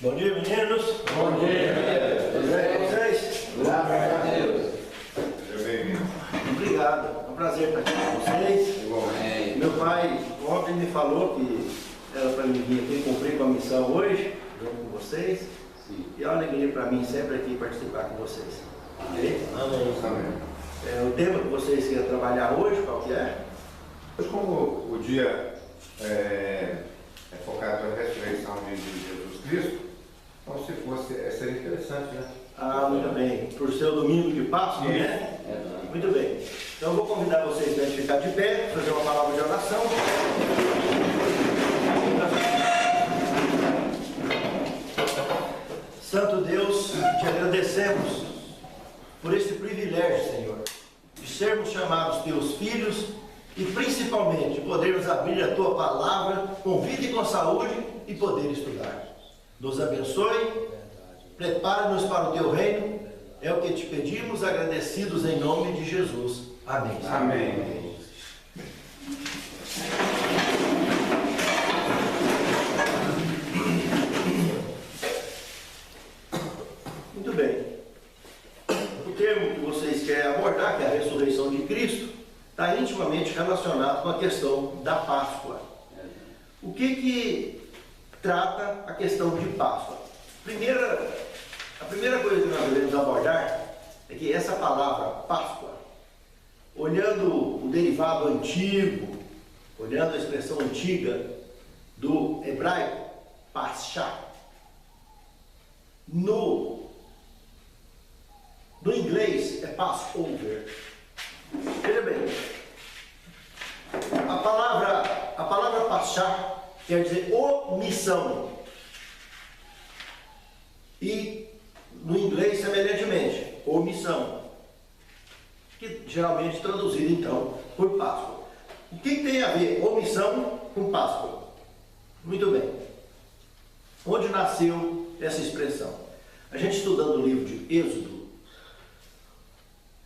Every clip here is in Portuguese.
Bom dia, meninos. Bom dia, Tudo bem com vocês? graças a Deus. Seja bem-vindo. Obrigado. É um prazer estar aqui com vocês. Igualmente. Meu pai ontem me falou que era para mim vir aqui cumprir com a missão hoje, junto com vocês. Sim. E é uma alegria para mim sempre aqui participar com vocês. Ok? Amém. O tema que vocês querem trabalhar hoje, qual que é? Hoje, como o dia é focado na ressurreição de Jesus Cristo, então se fosse, seria interessante, né? Ah, muito bem. Por ser o domingo de Páscoa, né? Muito bem. Então eu vou convidar vocês para ficar de pé, fazer uma palavra de oração. Santo Deus, te agradecemos por esse privilégio, Senhor, de sermos chamados teus filhos e principalmente podermos abrir a tua palavra com vida e com saúde e poder estudar. Nos abençoe, prepare-nos para o teu reino, é o que te pedimos, agradecidos em nome de Jesus. Amém. Amém. Muito bem. O termo que vocês querem abordar, que é a ressurreição de Cristo, está intimamente relacionado com a questão da Páscoa. O que trata a questão de Páscoa? A primeira coisa que nós devemos abordar é que essa palavra Páscoa, olhando o derivado antigo, olhando a expressão antiga do hebraico, Pashá, no inglês é Passover. Veja bem, a palavra Pashá quer dizer omissão. E no inglês, semelhantemente, omissão, que geralmente é traduzido então por Páscoa. O que tem a ver omissão com Páscoa? Muito bem. Onde nasceu essa expressão? A gente estudando o livro de Êxodo,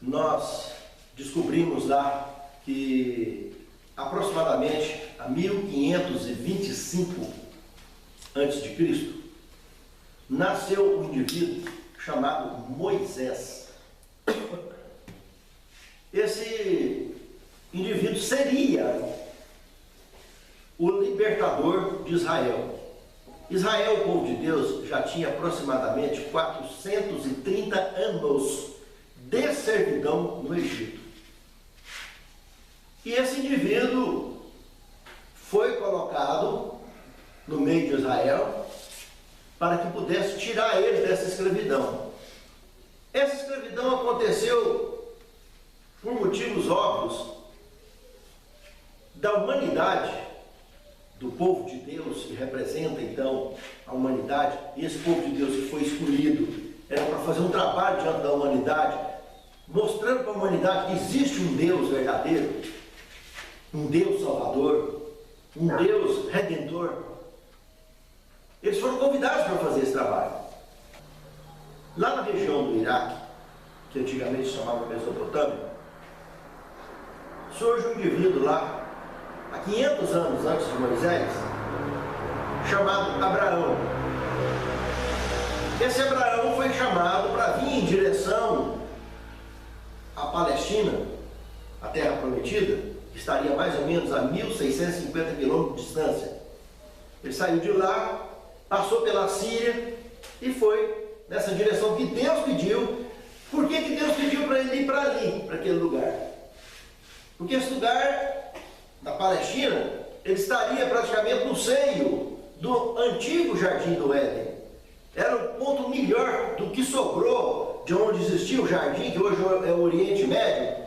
nós descobrimos lá que aproximadamente a 1525 a.C., nasceu um indivíduo chamado Moisés. Esse indivíduo seria o libertador de Israel. Israel, o povo de Deus, já tinha aproximadamente 430 anos de servidão no Egito. E esse indivíduo foi colocado no meio de Israel para que pudesse tirar eles dessa escravidão. Essa escravidão aconteceu por motivos óbvios da humanidade, do povo de Deus, que representa então a humanidade, e esse povo de Deus que foi escolhido era para fazer um trabalho diante da humanidade, mostrando para a humanidade que existe um Deus verdadeiro, um Deus salvador, um Deus redentor. Eles foram convidados para fazer esse trabalho. Lá na região do Iraque, que antigamente se chamava Mesopotâmia, surge um indivíduo lá, há 500 anos antes de Moisés, chamado Abraão. Esse Abraão foi chamado para vir em direção à Palestina, a terra prometida, que estaria mais ou menos a 1.650 quilômetros de distância. Ele saiu de lá, passou pela Síria e foi nessa direção que Deus pediu. Por que Deus pediu para ele ir para ali, para aquele lugar? Porque esse lugar, da Palestina, ele estaria praticamente no seio do antigo Jardim do Éden. Era o ponto melhor do que sobrou de onde existia o jardim, que hoje é o Oriente Médio.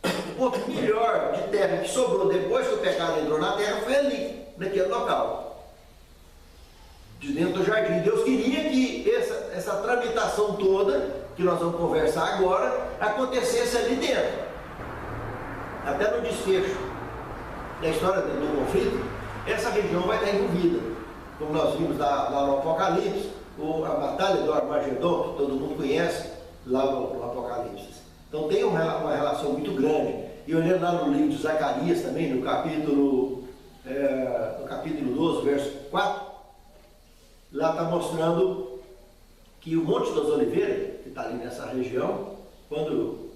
O ponto melhor de terra que sobrou depois que o pecado entrou na terra foi ali, naquele local, de dentro do jardim. Deus queria que essa tramitação toda, que nós vamos conversar agora, acontecesse ali dentro. Até no desfecho da história do conflito, essa região vai estar envolvida, como nós vimos lá no Apocalipse, a batalha do Armagedon, que todo mundo conhece, lá no Apocalipse. Então tem uma relação muito grande. E olhando lá no livro de Zacarias também, no capítulo 12, verso 4, lá está mostrando que o Monte das Oliveiras, que está ali nessa região, quando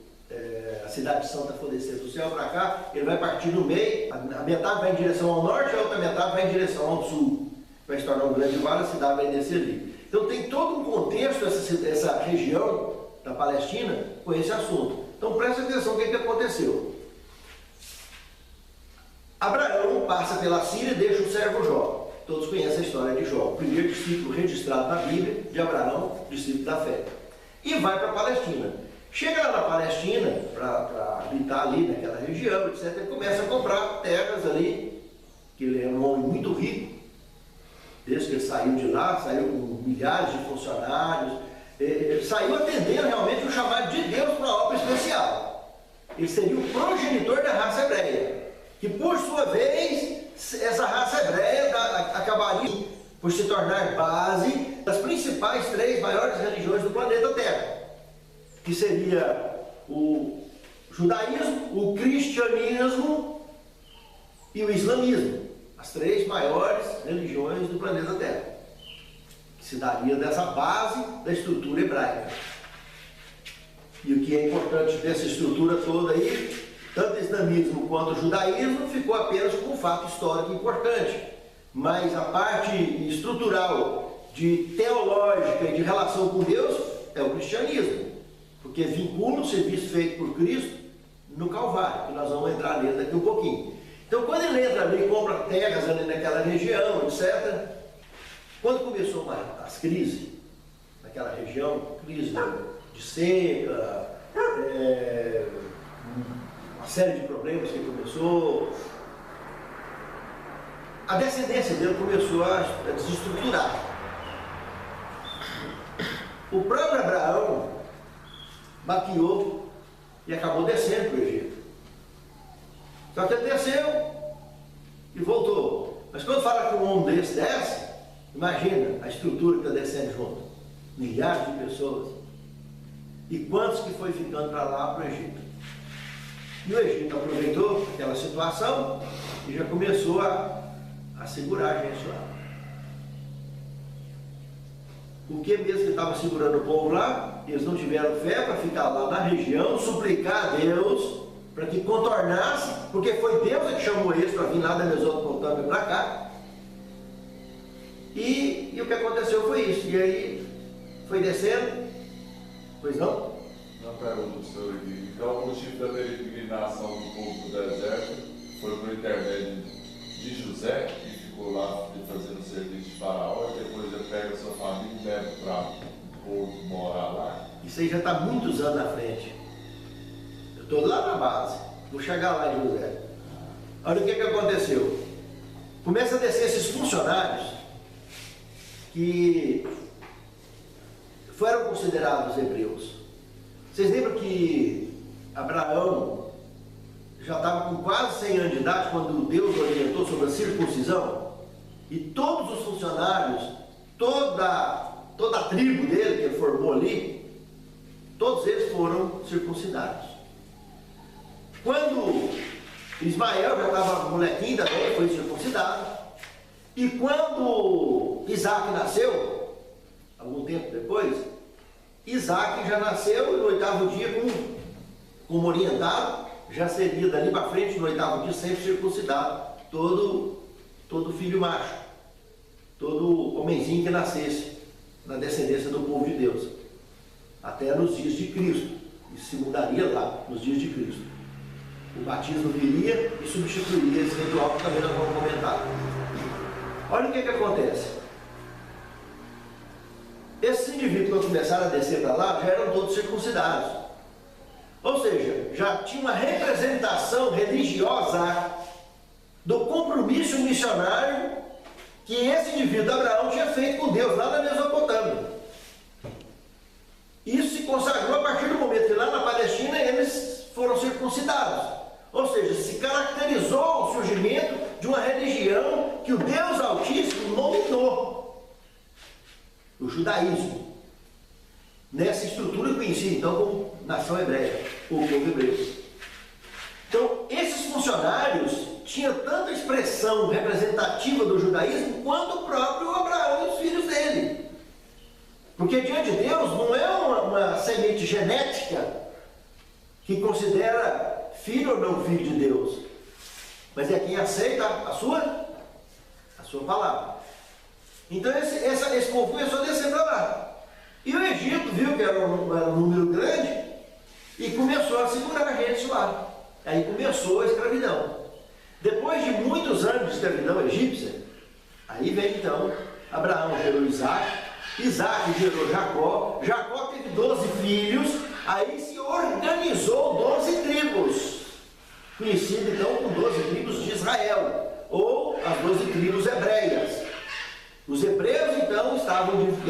a cidade santa for descer do céu para cá, ele vai partir no meio, a metade vai em direção ao norte, a outra metade vai em direção ao sul. Vai se tornar um grande vale, a cidade vai descer ali. Então tem todo um contexto essa região da Palestina com esse assunto. Então presta atenção o que aconteceu. Abraão passa pela Síria e deixa o servo Jó. Todos conhecem a história de Jó, o primeiro discípulo registrado na Bíblia de Abraão, discípulo da fé. E vai para a Palestina. Chega lá na Palestina, para habitar ali naquela região, etc., ele começa a comprar terras ali, que ele é um homem muito rico. Desde que ele saiu de lá, saiu com milhares de funcionários, saiu atendendo realmente o chamado de Deus para uma obra especial. Ele seria o progenitor da raça hebreia, que por sua vez, essa raça hebreia acabaria por se tornar base das principais 3 maiores religiões do planeta Terra, que seria o judaísmo, o cristianismo e o islamismo. As 3 maiores religiões do planeta Terra, que se daria dessa base da estrutura hebraica. E o que é importante dessa estrutura toda aí, tanto o islamismo quanto o judaísmo, ficou apenas como um fato histórico importante. Mas a parte estrutural, teológica e de relação com Deus, é o cristianismo. Porque vincula o serviço feito por Cristo no Calvário, que nós vamos entrar nele daqui um pouquinho. Então, quando ele entra ali e compra terras ali naquela região, etc., quando começou as crises naquela região, crise de seca, uma série de problemas que começou, a descendência dele começou a desestruturar. O próprio Abraão maquiou e acabou descendo para o Egito. Só que ele desceu e voltou. Mas quando fala que um homem desse desce, imagina a estrutura que está descendo junto. Milhares de pessoas. E quantos que foi ficando para lá, para o Egito. E o Egito aproveitou aquela situação e já começou a segurar a gente lá. Porque mesmo que estava segurando o povo lá, eles não tiveram fé para ficar lá na região, suplicar a Deus para que contornasse, porque foi Deus que chamou eles para vir lá da Mesopotâmia para cá. E o que aconteceu foi isso. E aí foi descendo. Pois não? Uma pergunta do senhor aqui. Então o motivo da peregrinação do povo do deserto foi por intermédio de José, que ficou lá fazendo o serviço de Faraó, e depois ele pega a sua família e leva para o povo morar lá. Isso aí já está muitos anos na frente. Eu estou lá na base, vou chegar lá em José. Olha o que aconteceu. Começa a descer esses funcionários que foram considerados hebreus. Vocês lembram que Abraão já estava com quase 100 anos de idade quando Deus orientou sobre a circuncisão? E todos os funcionários, toda a tribo dele que ele formou ali, todos eles foram circuncidados. Quando Ismael já estava molequinho também, foi circuncidado. E quando Isaac nasceu, algum tempo depois, Isaac já nasceu no 8º dia como orientado, já seria dali para frente, no 8º dia, sempre circuncidado, todo filho macho, todo homenzinho que nascesse na descendência do povo de Deus, até nos dias de Cristo. Isso se mudaria lá, nos dias de Cristo. O batismo viria e substituiria esse ritual que também nós vamos comentar. Olha o que acontece. Esses indivíduos, quando começaram a descer para lá, já eram todos circuncidados. Ou seja, já tinha uma representação religiosa do compromisso missionário que esse indivíduo, Abraão, tinha feito com Deus lá na Mesopotâmia. Isso se consagrou a partir do momento que lá na Palestina eles foram circuncidados. Ou seja, se caracterizou o surgimento de uma religião que o Deus Altíssimo nominou, o judaísmo, nessa estrutura conhecida então como nação hebreia, ou povo hebreu. Então, esses funcionários tinham tanta expressão representativa do judaísmo quanto o próprio Abraão e os filhos dele. Porque diante de Deus não é uma semente genética que considera filho ou não filho de Deus, mas é quem aceita a sua palavra. Então esse povo começou a descer para lá. E o Egito viu que era um número grande e começou a segurar a gente lá. Aí começou a escravidão. Depois de muitos anos de escravidão egípcia, aí vem então, Abraão gerou Isaac, Isaac gerou Jacó, Jacó teve 12 filhos, aí se organizou 12 tribos, conhecido então como 12 tribos de Israel, ou as 12 tribos hebreias. Os hebreus então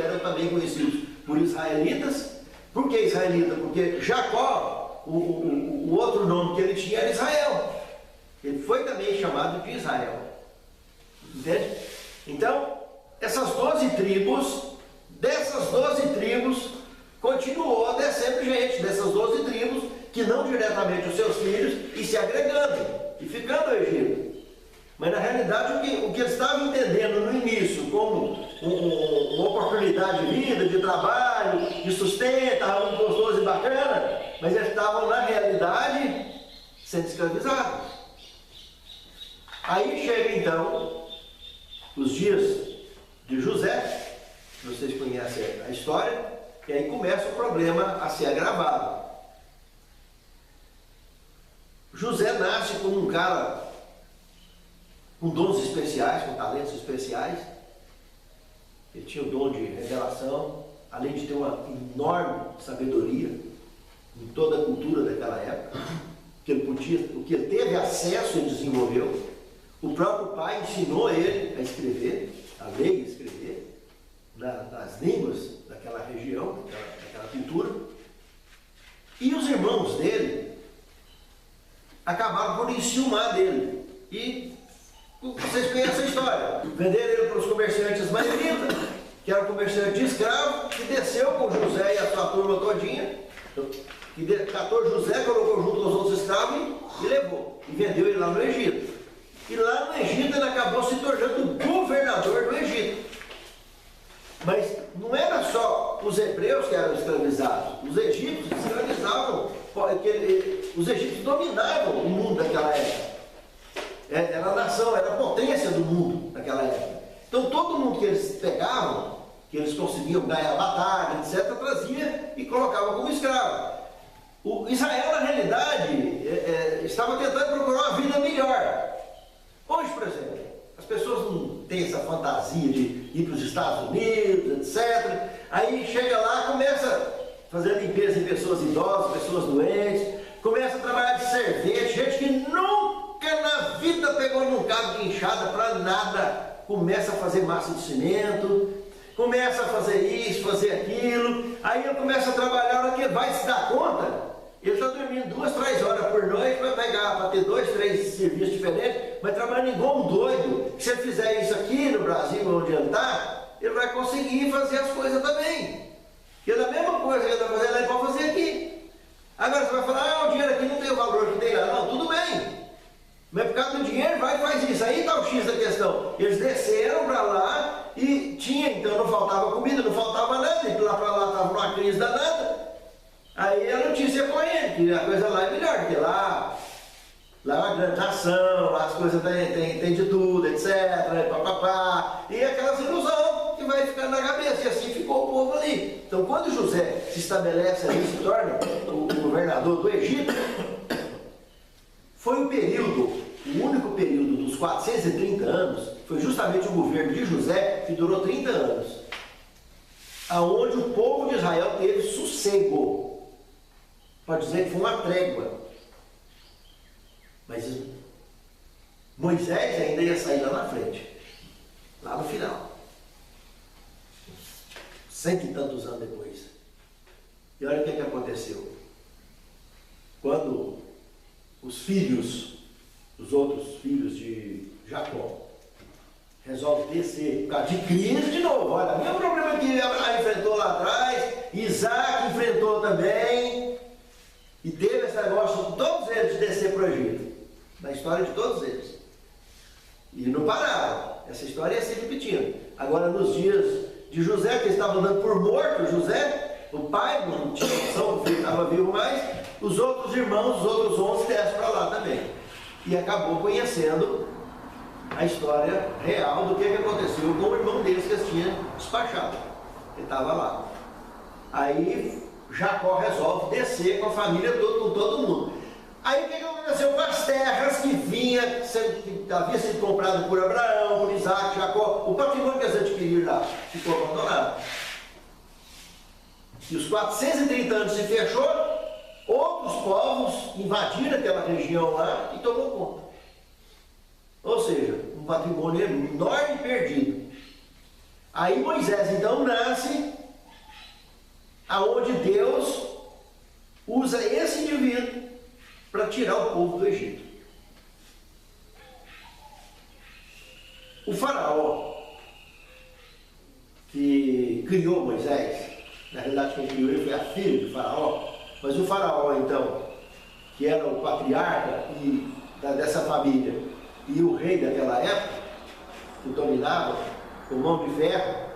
eram também conhecidos por israelitas. Por que israelita? Porque Jacó, o outro nome que ele tinha era Israel. Ele foi também chamado de Israel. Entende? Então, essas 12 tribos, dessas 12 tribos, continuou descendo gente, dessas 12 tribos, que não diretamente os seus filhos, e se agregando, e ficando no Egito. Mas na realidade o que eles estavam entendendo no início como uma oportunidade de vida, de trabalho, de sustento, algo gostoso e bacana, mas eles estavam na realidade sendo escravizados. Aí chega então os dias de José, vocês conhecem a história, e aí começa o problema a ser agravado. José nasce como um cara com dons especiais, com talentos especiais. Ele tinha o dom de revelação, além de ter uma enorme sabedoria em toda a cultura daquela época, o que ele teve acesso e desenvolveu. O próprio pai ensinou ele a escrever, a ler e escrever, nas línguas daquela região, daquela cultura. E os irmãos dele acabaram por enciumar dele. E vocês conhecem a história. Venderam ele para os comerciantes maioristas, que era um comerciante de escravo, que desceu com José e a sua turma todinha, que catou José, colocou junto com os outros escravos e levou. E vendeu ele lá no Egito. E lá no Egito ele acabou se tornando governador do Egito. Mas não era só os hebreus que eram escravizados. Os egípcios escravizavam, os egípcios dominavam o mundo daquela época. Era a nação, era a potência do mundo naquela época. Então todo mundo que eles pegavam, que eles conseguiam ganhar batalha, etc., trazia e colocava como escravo. O Israel, na realidade, estava tentando procurar uma vida melhor. Hoje, por exemplo, as pessoas não têm essa fantasia de ir para os Estados Unidos, etc. Aí chega lá, começa a fazer limpeza em pessoas idosas, pessoas doentes, começa a trabalhar de servente, gente que nunca na vida pegou num cabo de enxada para nada, começa a fazer massa de cimento, começa a fazer isso, fazer aquilo, aí ele começa a trabalhar, a hora que ele vai se dar conta, ele está dormindo 2, 3 horas por noite, vai pegar para ter 2, 3 serviços diferentes, mas trabalhando igual um doido. Se ele fizer isso aqui no Brasil, onde ele está, ele vai conseguir fazer as coisas também. E é a mesma coisa que ele está fazendo, ele pode fazer aqui. Agora você vai falar, o dinheiro aqui não tem o valor que tem lá. Não, tudo bem. Mas por causa do dinheiro, vai e faz isso. Aí está o X da questão. Eles desceram para lá e tinha, então não faltava comida, não faltava nada. E de lá para lá estava uma crise danada. Aí a notícia é corrente, que a coisa lá é melhor, porque lá é uma grande nação, lá as coisas tem de tudo, etc. E aquelas ilusões que vai ficando na cabeça, e assim ficou o povo ali. Então quando José se estabelece ali, se torna o governador do Egito, foi o único período dos 430 anos, foi justamente o governo de José, que durou 30 anos, aonde o povo de Israel teve sossego. Pode dizer que foi uma trégua. Mas Moisés ainda ia sair lá na frente, lá no final. 100 e tantos anos depois. E olha o que aconteceu. Quando os outros filhos de Jacó, resolvem descer por causa de crise de novo. Olha, o mesmo problema que Abraão enfrentou lá atrás, Isaac enfrentou também. E teve esse negócio de todos eles de descer para o Egito. Na história de todos eles. E não pararam. Essa história ia se repetindo. Agora, nos dias de José, que eles estavam dando por morto José, o pai não tinha noção, o filho estava vivo mais, os outros irmãos, os outros 11 descem para lá também. E acabou conhecendo a história real do que aconteceu com o irmão deles que eles tinham despachado. Ele estava lá. Aí Jacó resolve descer com a família toda, com todo mundo. Aí o que aconteceu com as terras que havia sido comprado por Abraão, por Isaac, Jacó, o patrimônio que eles adquiriram lá ficou abandonado. E os 430 anos se fechou, outros povos invadiram aquela região lá e tomou conta. Ou seja, um patrimônio enorme perdido. Aí Moisés então nasce, aonde Deus usa esse indivíduo para tirar o povo do Egito. O faraó que criou Moisés, na realidade quem criou ele foi a filha do faraó, mas o faraó então, que era o patriarca dessa família e o rei daquela época, que dominava com mão de ferro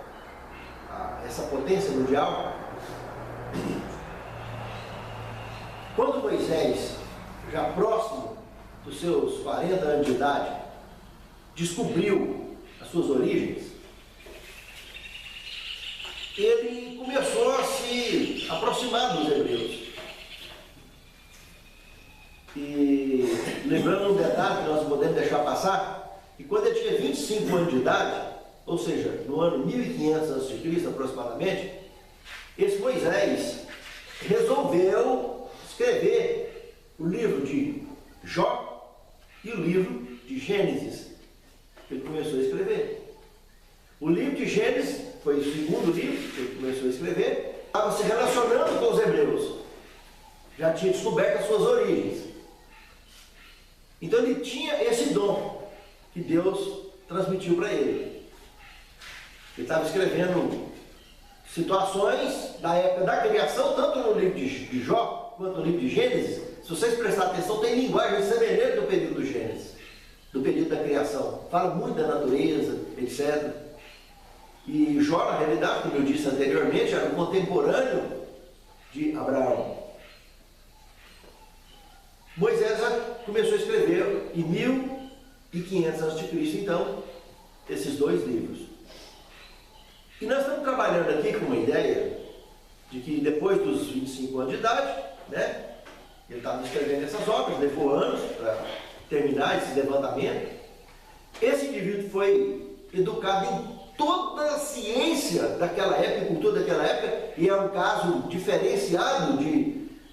essa potência mundial, quando Moisés, já próximo dos seus 40 anos de idade, descobriu as suas origens, ele começou a se aproximar dos hebreus. E lembrando um detalhe que nós não podemos deixar passar, que quando ele tinha 25 anos de idade, ou seja, no ano 1500 a.C. aproximadamente, esse Moisés resolveu escrever o livro de Jó e o livro de Gênesis. Ele começou a escrever. O livro de Gênesis foi o segundo livro que ele começou a escrever, estava se relacionando com os hebreus, já tinha descoberto as suas origens. Então ele tinha esse dom que Deus transmitiu para ele. Ele estava escrevendo situações da época da criação, tanto no livro de Jó quanto no livro de Gênesis. Se vocês prestarem atenção, tem linguagem semelhante do período do Gênesis, do período da criação. Fala muito da natureza, etc. E Jó, na realidade, como eu disse anteriormente, era um contemporâneo de Abraão. Moisés começou a escrever em 1500 a.C., então, esses dois livros. E nós estamos trabalhando aqui com uma ideia de que depois dos 25 anos de idade, né, ele estava escrevendo essas obras, levou anos para terminar esse levantamento. Esse indivíduo foi educado em toda a ciência daquela época, cultura daquela época, e é um caso diferenciado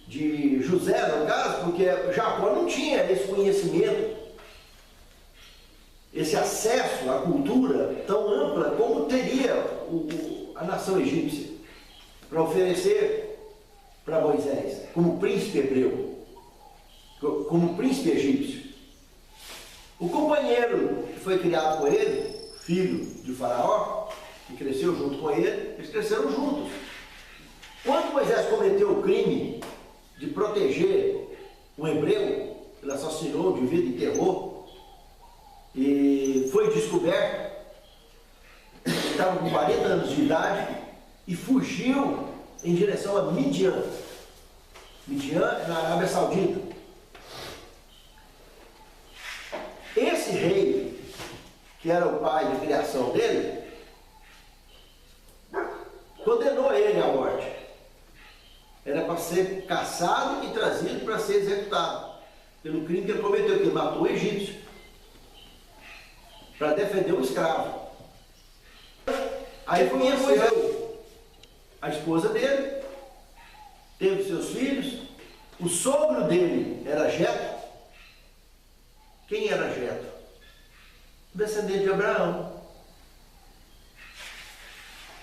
de José, no caso, porque Jacó não tinha esse conhecimento, esse acesso à cultura tão ampla como teria a nação egípcia, para oferecer para Moisés, como príncipe hebreu, como príncipe egípcio. O companheiro que foi criado com ele, filho de Faraó, que cresceu junto com ele, eles cresceram juntos. Quando Moisés cometeu o crime de proteger um hebreu, ele assassinou de vida em terror, e foi descoberto, ele estava com 40 anos de idade, e fugiu em direção a Midian. Midian é na Arábia Saudita. Esse rei, que era o pai de criação dele, condenou ele à morte. Era para ser caçado e trazido para ser executado pelo crime que ele cometeu, que ele matou o egípcio para defender o escravo. Aí conheceu a esposa dele, teve seus filhos. O sogro dele era Jetro. Quem era Jetro? O descendente de Abraão.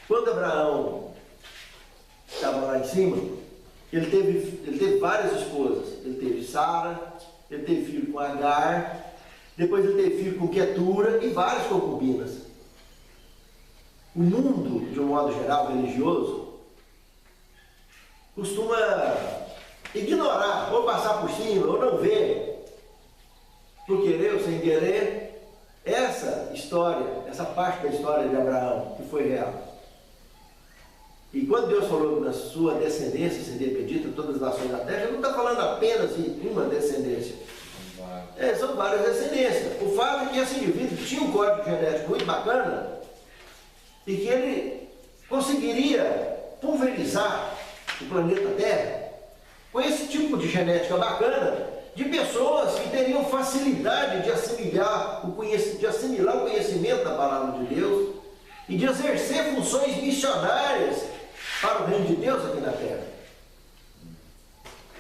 Quando Abraão estava lá em cima, ele teve várias esposas. Ele teve Sara, ele teve filho com Agar, depois ele teve filho com Quetura e várias concubinas. O mundo, de um modo geral, religioso, costuma ignorar, ou passar por cima, ou não ver, por querer ou sem querer, essa história, essa parte da história de Abraão, que foi real. E quando Deus falou que na sua descendência seria bendita todas as nações da terra, ele não está falando apenas em uma descendência. São várias descendências. O fato é que esse indivíduo tinha um código genético muito bacana e que ele conseguiria pulverizar o planeta Terra com esse tipo de genética bacana de pessoas que teriam facilidade de assimilar o conhecimento da palavra de Deus e de exercer funções missionárias para o reino de Deus aqui na Terra.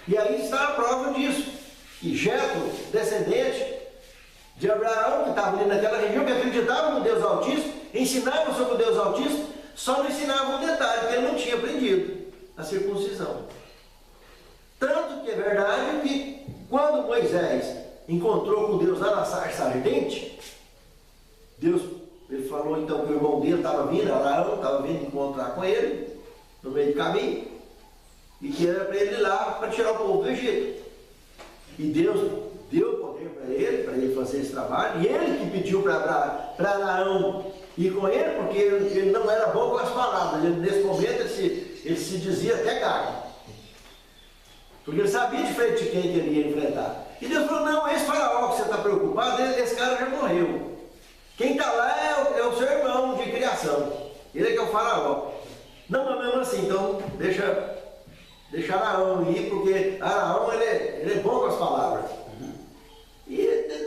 E aí está a prova disso. E Jetro, descendente de Abraão, que estava ali naquela região, que acreditava no Deus Altíssimo, ensinava sobre o Deus Altíssimo, só não ensinava um detalhe, que ele não tinha aprendido, a circuncisão. Tanto que é verdade que quando Moisés encontrou com Deus lá na sarça ardente, ele falou então que o irmão dele estava vindo, Arão estava vindo encontrar com ele, no meio do caminho, e que era para ele ir lá para tirar o povo do Egito. E Deus deu poder para ele fazer esse trabalho, e ele que pediu para Arão ir com ele, porque ele não era bom com as palavras. Nesse momento ele se dizia até gago, porque ele sabia de frente de quem que ele ia enfrentar. E Deus falou: não, esse faraó que você está preocupado, esse cara já morreu. Quem está lá é o seu irmão de criação, ele é que é o faraó. Não, mas mesmo assim, então deixa Arão ir, porque Arão ele é bom com as palavras. E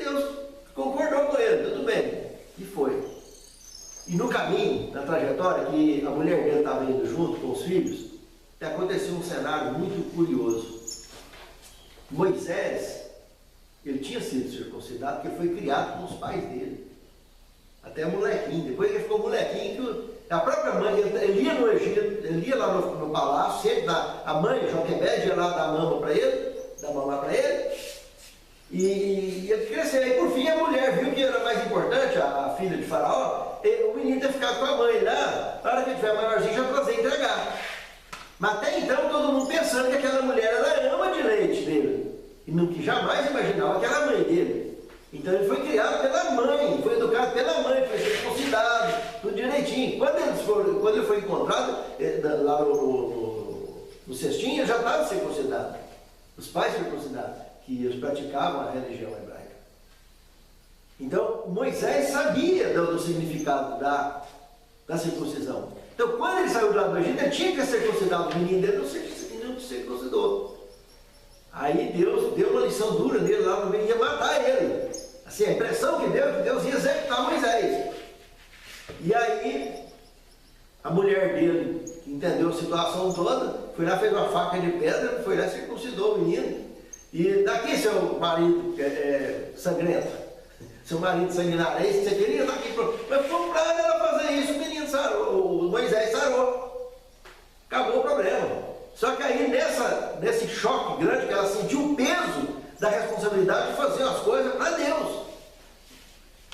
Deus concordou com ele, tudo bem, e foi. E no caminho, na trajetória, que a mulher dele estava indo junto com os filhos, aconteceu um cenário muito curioso. Moisés, ele tinha sido circuncidado porque foi criado com os pais dele, até molequinho. Depois que ele ficou molequinho, a própria mãe, ele ia no Egito, ele ia lá no palácio, sempre a mãe, Joquebede, ia lá dar mamar para ele, e ele cresceu. E por fim a mulher viu que era mais importante, a filha de Faraó, o menino ter ficado com a mãe lá, na hora que ele tiver maiorzinho já trazer e entregar. Mas até então todo mundo pensando que aquela mulher era a ama de leite dele, e que jamais imaginava que era a mãe dele. Então ele foi criado pela mãe, foi educado pela mãe, foi circuncidado, tudo direitinho. Quando ele foi encontrado lá no cestinho, ele já estava circuncidado. Os pais circuncidados, que eles praticavam a religião hebraica. Então Moisés sabia do significado da circuncisão. Então quando ele saiu lá do Egito, ele tinha que circuncidar o menino dele, não circuncidou. Aí Deus deu uma lição dura nele lá no meio, ia matar ele. Assim, a impressão que Deus ia executar Moisés. E aí, a mulher dele, que entendeu a situação toda, foi lá, fez uma faca de pedra, foi lá e circuncidou o menino. E daqui, seu marido sangrento, seu marido sanguinarês, você queria estar aqui. Mas foi para ela fazer isso, o menino sarou, o Moisés sarou. Acabou o problema. Só que aí, nesse choque grande, que ela sentiu o peso da responsabilidade de fazer as coisas para Deus.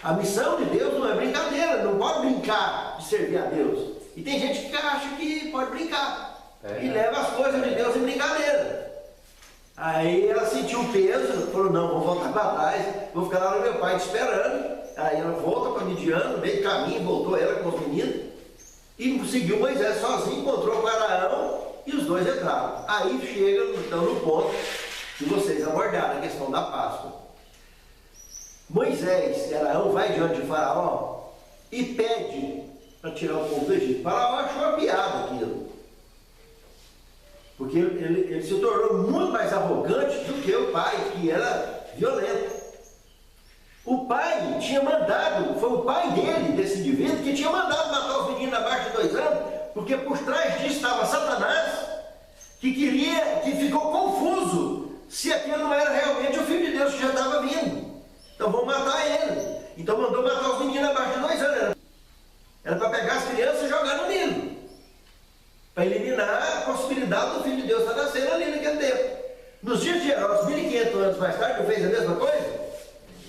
A missão de Deus não é brincadeira, não pode brincar de servir a Deus. E tem gente que acha que pode brincar e leva as coisas de Deus em brincadeira. Aí ela sentiu o peso, falou: não, vou voltar para trás, vou ficar lá no meu pai te esperando. Aí ela volta para Midian, no meio do caminho, voltou ela com os meninos e seguiu Moisés sozinho, encontrou com Arão e os dois entraram. Aí chega então no ponto que vocês abordaram, a questão da Páscoa. Moisés e Arão vai diante de Faraó e pede para tirar o povo do Egito. Faraó achou uma piada aquilo, porque ele se tornou muito mais arrogante do que o pai, que era violento. O pai tinha mandado, foi o pai dele, desse indivíduo, que tinha mandado matar os meninos abaixo de 2 anos, porque por trás disso estava Satanás, que ficou confuso se aquele não era realmente o Filho de Deus que já estava vindo. Então vão matar ele. Então mandou matar os meninos abaixo de 2 anos. Era para pegar as crianças e jogar no Nilo, para eliminar a possibilidade do Filho de Deus estar nascendo ali naquele tempo. Nos dias de Herodes, 1500 anos mais tarde, não fez a mesma coisa?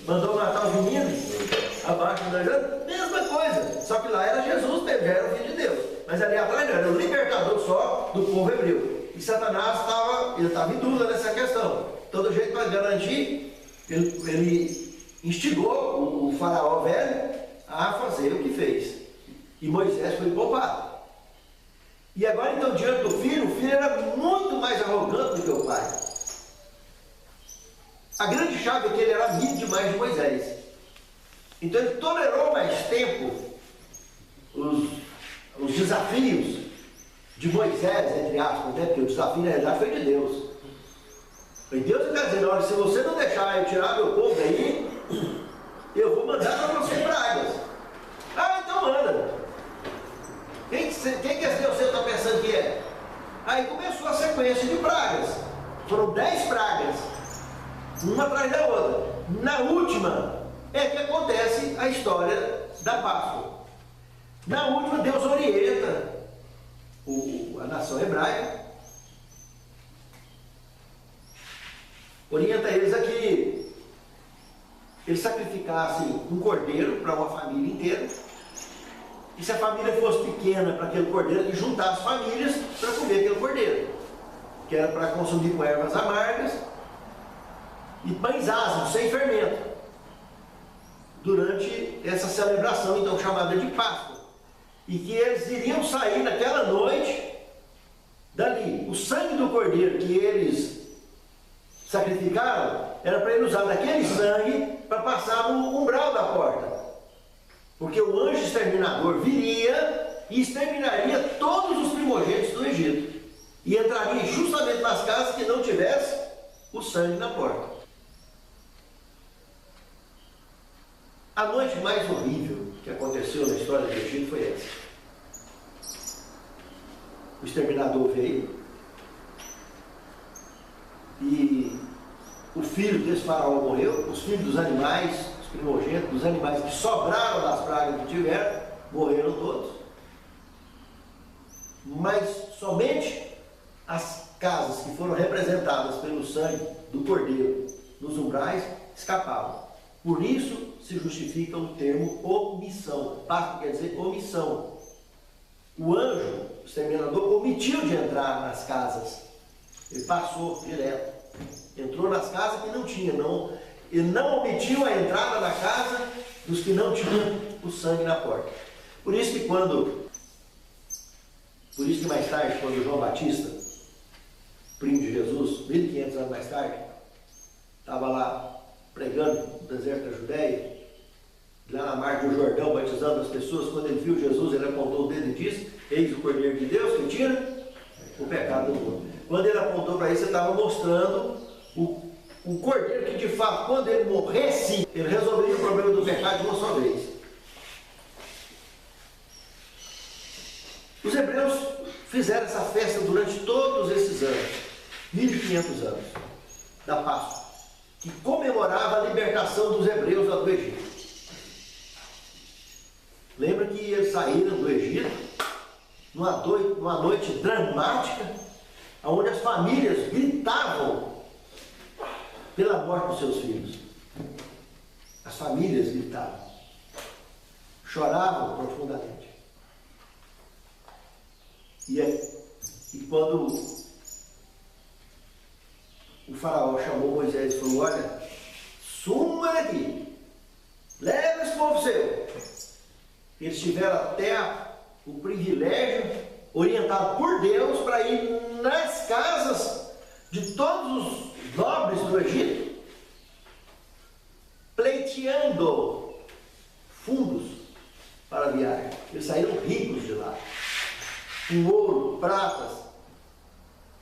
Mandou matar os meninos abaixo de 2 anos? Mesma coisa. Só que lá era Jesus mesmo, já era o Filho de Deus. Mas ali atrás não, era o libertador só do povo hebreu. E Satanás estava em dúvida nessa questão. Todo jeito para garantir, ele instigou o faraó velho a fazer o que fez. E Moisés foi poupado. E agora, então, diante do filho, o filho era muito mais arrogante do que o pai. A grande chave é que ele era amigo demais de Moisés. Então ele tolerou mais tempo os desafios de Moisés, entre aspas, né? Porque o desafio na realidade foi de Deus. Foi Deus que está dizendo: olha, se você não deixar eu tirar meu povo daí, eu vou mandar para você pragas. Ah, então manda. Quem que esse Deus está pensando que é? Aí começou a sequência de pragas. Foram 10 pragas, uma atrás da outra. Na última é que acontece a história da Páscoa. Na última, Deus orienta a nação hebraica, orienta eles a que eles sacrificassem um cordeiro para uma família inteira, e se a família fosse pequena para aquele cordeiro, que juntasse famílias para comer aquele cordeiro, que era para consumir com ervas amargas e pães ázimos, sem fermento, durante essa celebração então chamada de Páscoa. E que eles iriam sair naquela noite dali. O sangue do cordeiro que eles sacrificaram era para ele usar daquele sangue para passar no umbral da porta, porque o anjo exterminador viria e exterminaria todos os primogênitos do Egito e entraria justamente nas casas que não tivesse o sangue na porta. A noite mais horrível que aconteceu na história do Egito foi essa. O exterminador veio e o filho desse faraó morreu, os filhos dos animais, os primogênitos, dos animais que sobraram das pragas que tiveram, morreram todos. Mas somente as casas que foram representadas pelo sangue do cordeiro nos umbrais escapavam. Por isso se justifica o termo omissão. Páscoa quer dizer omissão. O anjo, o exterminador, omitiu de entrar nas casas. Ele passou direto. Entrou nas casas que não tinha. Ele não omitiu a entrada na casa dos que não tinham o sangue na porta. Por isso que mais tarde, quando João Batista, primo de Jesus, 1500 anos mais tarde, estava lá pregando no deserto da Judéia, lá na margem do Jordão, batizando as pessoas, quando ele viu Jesus, ele apontou o dedo e disse: eis o Cordeiro de Deus que tira o pecado do mundo. Quando ele apontou para isso, ele estava mostrando o Cordeiro que, de fato, quando ele morresse, ele resolveria o problema do pecado de uma só vez. Os hebreus fizeram essa festa durante todos esses anos, 1500 anos, da Páscoa, que comemorava a libertação dos hebreus lá do Egito. Lembra que eles saíram do Egito numa noite dramática, onde as famílias gritavam pela morte dos seus filhos. As famílias gritavam, choravam profundamente. E quando o faraó chamou Moisés e falou: olha, suma daqui, leva esse povo seu. Eles tiveram até o privilégio, orientado por Deus, para ir nas casas de todos os nobres do Egito, pleiteando fundos para a viagem. Eles saíram ricos de lá, com ouro, pratas,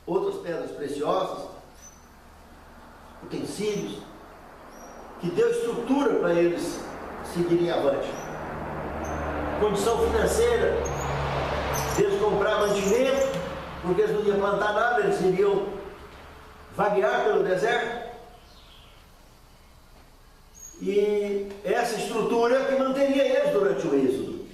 outras pedras preciosas, utensílios, que deu estrutura para eles seguirem avante. Condição financeira, eles compravam mantimento, porque eles não iam plantar nada, eles iriam vaguear pelo deserto. E essa estrutura que manteria eles durante o êxodo,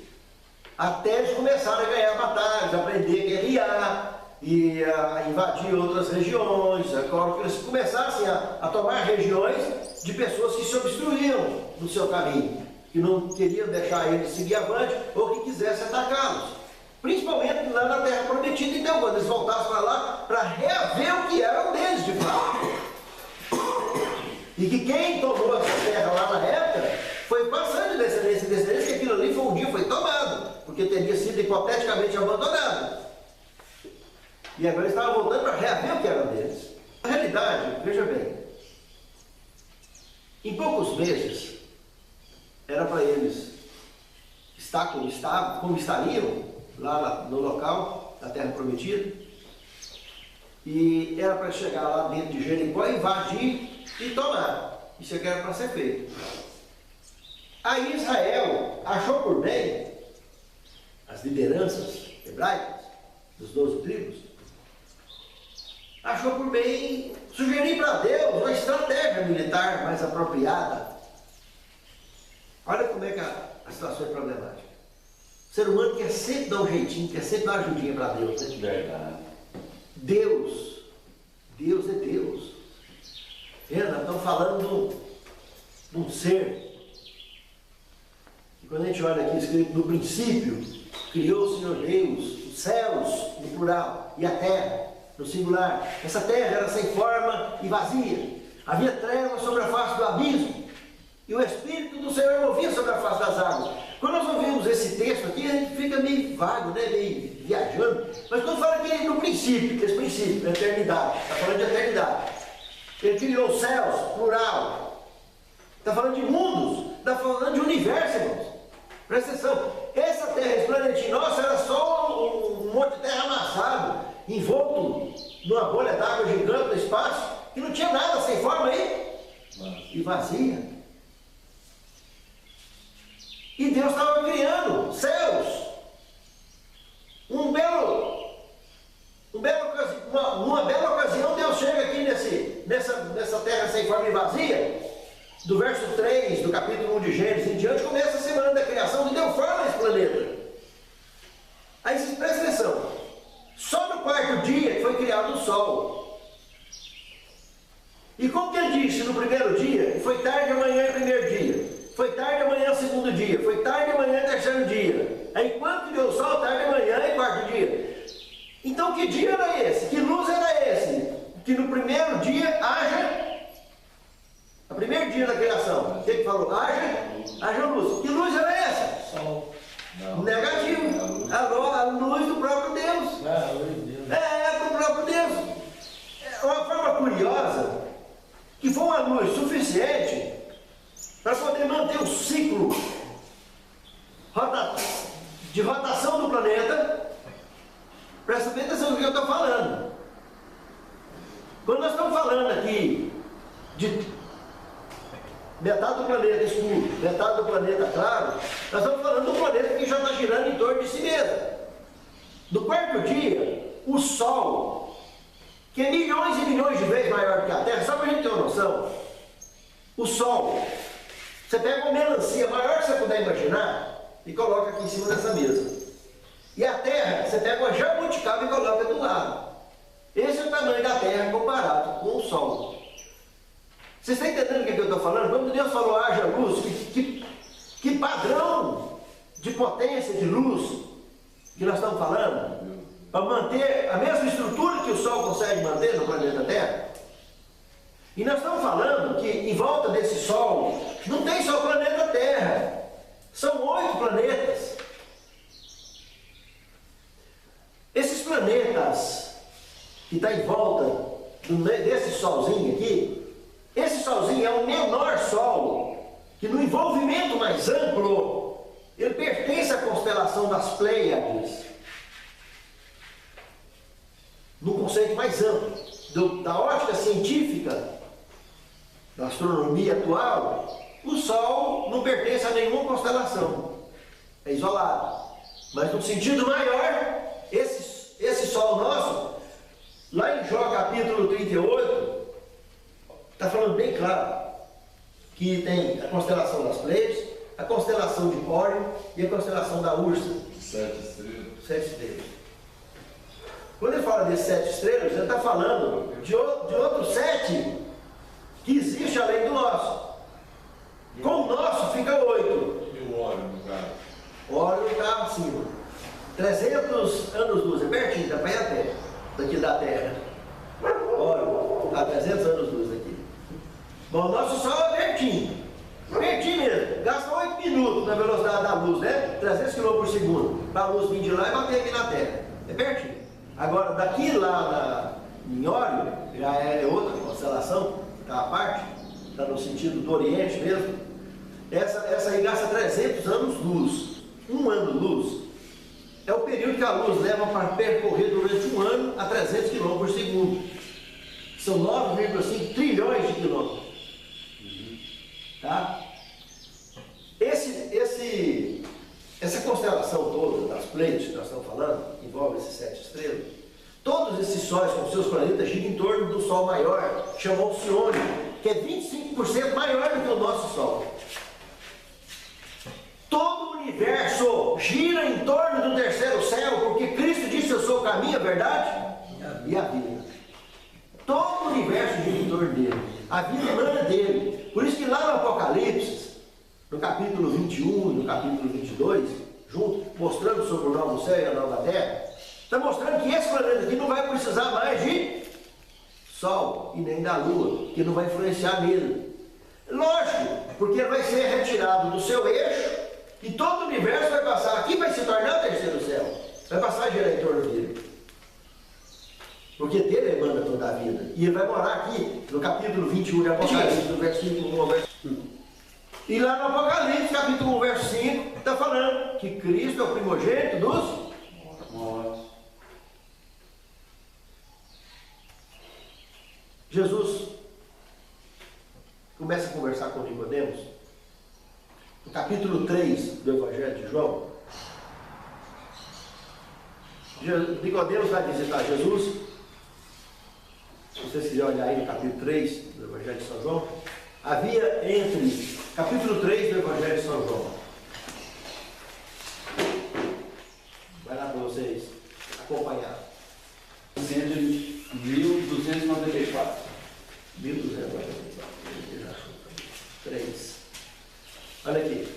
até eles começarem a ganhar batalhas, aprender a guerrear e a invadir outras regiões, agora que eles começassem a tomar regiões de pessoas que se obstruíam no seu caminho, que não queriam deixar eles seguir avante ou que quisessem atacá-los, principalmente lá na Terra Prometida. Então, quando eles voltassem para lá, para reaver o que era deles de fato. E que quem tomou essa terra lá na época foi passando de descendência em descendência, que aquilo ali foi um dia foi tomado, porque teria sido hipoteticamente abandonado. E agora eles estavam voltando para reaver o que era deles. Na realidade, veja bem, em poucos meses, era para eles estar como estariam lá no local da Terra Prometida, e era para chegar lá dentro de Jericó, invadir e tomar. Isso é que era para ser feito. Aí Israel achou por bem, as lideranças hebraicas dos 12 tribos, achou por bem sugerir para Deus uma estratégia militar mais apropriada. Olha como é que a situação é problemática. O ser humano quer sempre dar um jeitinho, quer sempre dar uma ajudinha para Deus. Né? Verdade. Deus é Deus. Nós estamos falando de um ser que, quando a gente olha aqui escrito no princípio, criou o Senhor Deus os céus, no plural, e a terra, no singular. Essa terra era sem forma e vazia. Havia trevas sobre a face do abismo, e o Espírito do Senhor movia sobre a face das águas. Quando nós ouvimos esse texto aqui, a gente fica meio vago, né? Meio viajando. Mas quando fala que no princípio, esse princípio, da eternidade, está falando de eternidade. Ele criou os céus, plural. Está falando de mundos, está falando de universo, irmãos. Presta atenção. Essa terra, esse planetinho nosso, era só um monte de terra amassado, envolto numa bolha d'água gigante no espaço, que não tinha nada, sem forma aí, e vazia. E Deus estava criando céus. Uma bela ocasião, Deus chega aqui nessa terra sem forma e vazia. Do verso 3 do capítulo 1 de Gênesis em diante, começa a semana da criação e deu forma a esse planeta. Aí vocês prestem atenção. Só no quarto dia que foi criado o sol. E como que ele disse no primeiro dia? Foi tarde amanhã e primeiro dia. Foi tarde amanhã, segundo dia. Foi tarde amanhã, terceiro dia. Aí quando deu o sol, tarde amanhã e quarto dia. Então que dia era esse? Que luz era esse? Que no primeiro dia haja... O primeiro dia da criação. O que falou? Haja luz. Que luz era essa? Sol. Não. Negativo. A luz do próprio Deus. Ah, luz de Deus. Do próprio Deus. É uma forma curiosa que foi uma luz suficiente para poder manter o ciclo de rotação do planeta. Presta bem atenção no que eu estou falando. Quando nós estamos falando aqui de metade do planeta escuro, metade do planeta claro, nós estamos falando do planeta que já está girando em torno de si mesmo. No quarto dia, o Sol, que é milhões e milhões de vezes maior do que a Terra, só para a gente ter uma noção, o Sol, você pega uma melancia maior que você puder imaginar e coloca aqui em cima dessa mesa. E a Terra, você pega uma jabuticaba e coloca do lado. Esse é o tamanho da Terra comparado com o Sol. Vocês estão entendendo o que eu estou falando? Quando Deus falou haja luz, que padrão de potência de luz que nós estamos falando? Para manter a mesma estrutura que o Sol consegue manter no planeta Terra. E nós estamos falando que em volta desse Sol não tem só o planeta Terra. São 8 planetas. Esses planetas que estão em volta desse Solzinho aqui, esse Solzinho é o menor Sol, que no envolvimento mais amplo, ele pertence à constelação das Pleiades. No conceito mais amplo, da ótica científica, da astronomia atual, o Sol não pertence a nenhuma constelação, é isolado. Mas no sentido maior, esse Sol nosso, lá em Jó capítulo 38, está falando bem claro que tem a constelação das Pleiades, a constelação de Órion e a constelação da Ursa. 7 estrelas. 7 estrelas. Quando ele fala desses 7 estrelas, ele está falando de outros 7 que existe além do nosso. Com o nosso fica 8. E o óleo, no caso? Órion está acima. 300 anos-luz, é pertinho, dá para ir a pé, daqui da Terra. Órion, está 300 anos-luz aqui. Bom, o nosso Sol é pertinho. Pertinho mesmo. Gasta 8 minutos na velocidade da luz, né? 300 km por segundo. Para a luz vir de lá e bater aqui na Terra. É pertinho. Agora, daqui lá em Órion, já é outra constelação, está à parte, está no sentido do Oriente mesmo. Essa aí gasta 300 anos-luz. Um ano-luz é o período que a luz leva para percorrer durante um ano a 300 km por segundo. São 9,5 trilhões de quilômetros. Tá? Essa constelação toda das Pleiades que nós estamos falando, envolve esses 7 estrelas. Todos esses sóis com seus planetas giram em torno do Sol maior, chamado Alcione, que é 25% maior do que o nosso Sol. Todo o universo gira em torno do terceiro céu, porque Cristo disse: eu sou o caminho, a verdade e a vida. Todo o universo gira em torno dele. A vida emana dele. Por isso que lá no Apocalipse, no capítulo 21 e no capítulo 22, junto, mostrando sobre o novo céu e a nova terra, está mostrando que esse planeta aqui não vai precisar mais de Sol e nem da Lua, que não vai influenciar nele. Lógico, porque vai ser retirado do seu eixo e todo o universo vai passar aqui, vai se tornar o terceiro céu, vai passar a girar em torno dele. Porque dele emana toda a vida. E ele vai morar aqui no capítulo 21 de Apocalipse, no versículo 1 ao verso 5. E lá no Apocalipse, capítulo 1, verso 5, está falando que Cristo é o primogênito dos mortos. Jesus começa a conversar com Nicodemos, no capítulo 3 do Evangelho de João. Nicodemos vai visitar Jesus. Se vocês quiserem olhar aí no capítulo 3 do Evangelho de São João, havia entre capítulo 3 do Evangelho de São João. Vai lá para vocês acompanhar. 1294. 3. Olha aqui.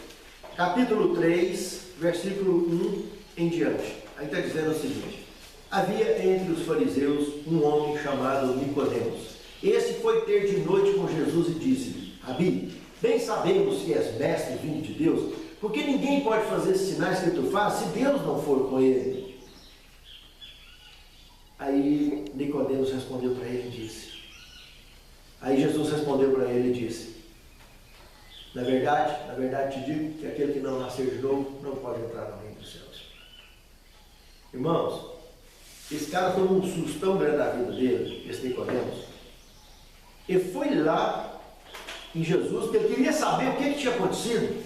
Capítulo 3, versículo 1 em diante. Aí está dizendo o seguinte: havia entre os fariseus um homem chamado Nicodemos. Esse foi ter de noite com Jesus e disse-lhe: Rabi, bem sabemos que és mestre vindo de Deus, porque ninguém pode fazer esses sinais que tu fazes se Deus não for com ele. Aí Nicodemos respondeu para ele e disse. Aí Jesus respondeu para ele e disse: na verdade te digo que aquele que não nascer de novo não pode entrar no reino dos céus. Irmãos, esse cara tomou um susto tão grande na vida dele, esse Nicodemos. Ele foi lá em Jesus, porque ele queria saber o que tinha acontecido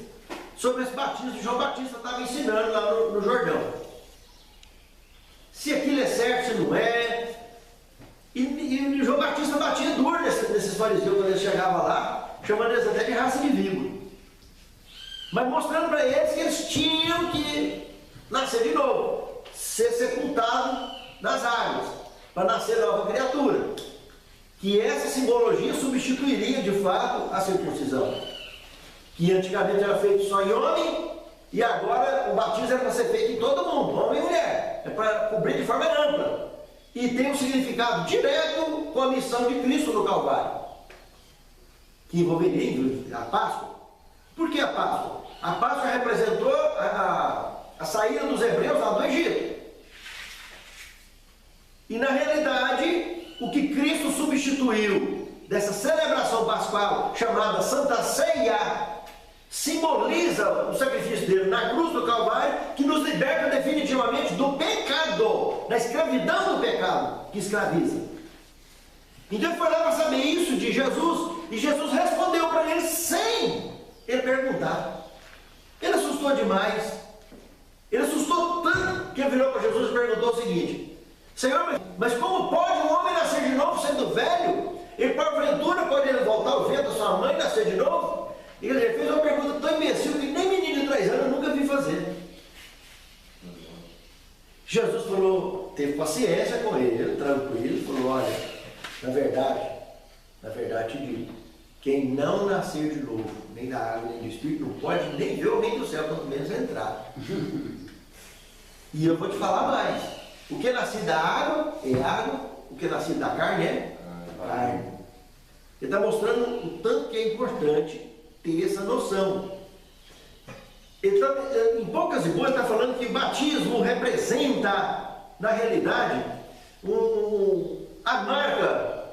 sobre esse batismo que João Batista estava ensinando lá no Jordão. Se aquilo é certo, se não é. E João Batista batia duro nesses fariseus quando ele chegava lá, chamando eles até de raça de víbora. Mas mostrando para eles que eles tinham que nascer de novo, ser sepultado nas águas, para nascer nova criatura. Que essa simbologia substituiria de fato a circuncisão, que antigamente era feito só em homem, e agora o batismo era para ser feito em todo mundo, homem e mulher, é para cobrir de forma ampla, e tem um significado direto com a missão de Cristo no Calvário, que envolveria a Páscoa. Por que a Páscoa? A Páscoa representou a saída dos hebreus lá do Egito, e na realidade o que Cristo substituiu dessa celebração pascual chamada Santa Ceia simboliza o sacrifício dele na cruz do Calvário, que nos liberta definitivamente do pecado, da escravidão do pecado que escraviza. Então ele foi lá para saber isso de Jesus, e Jesus respondeu para ele sem ele perguntar. Ele assustou demais. Ele assustou tanto que ele virou para Jesus e perguntou o seguinte: Senhor, mas como pode um homem nascer de novo sendo velho? E porventura pode ele voltar ao vento da sua mãe e nascer de novo? E ele fez uma pergunta tão imbecil que nem menino de 3 anos eu nunca vi fazer. Jesus falou, teve paciência com ele, tranquilo, falou: olha, na verdade te digo, quem não nascer de novo, nem da água nem do Espírito, não pode nem ver o reino do céu, quanto menos entrar. E eu vou te falar mais. O que é nascido da água é água, o que é nascido da carne é carne. Ele está mostrando o tanto que é importante ter essa noção. Ele tá, em poucas e boas, está falando que o batismo representa, na realidade, a marca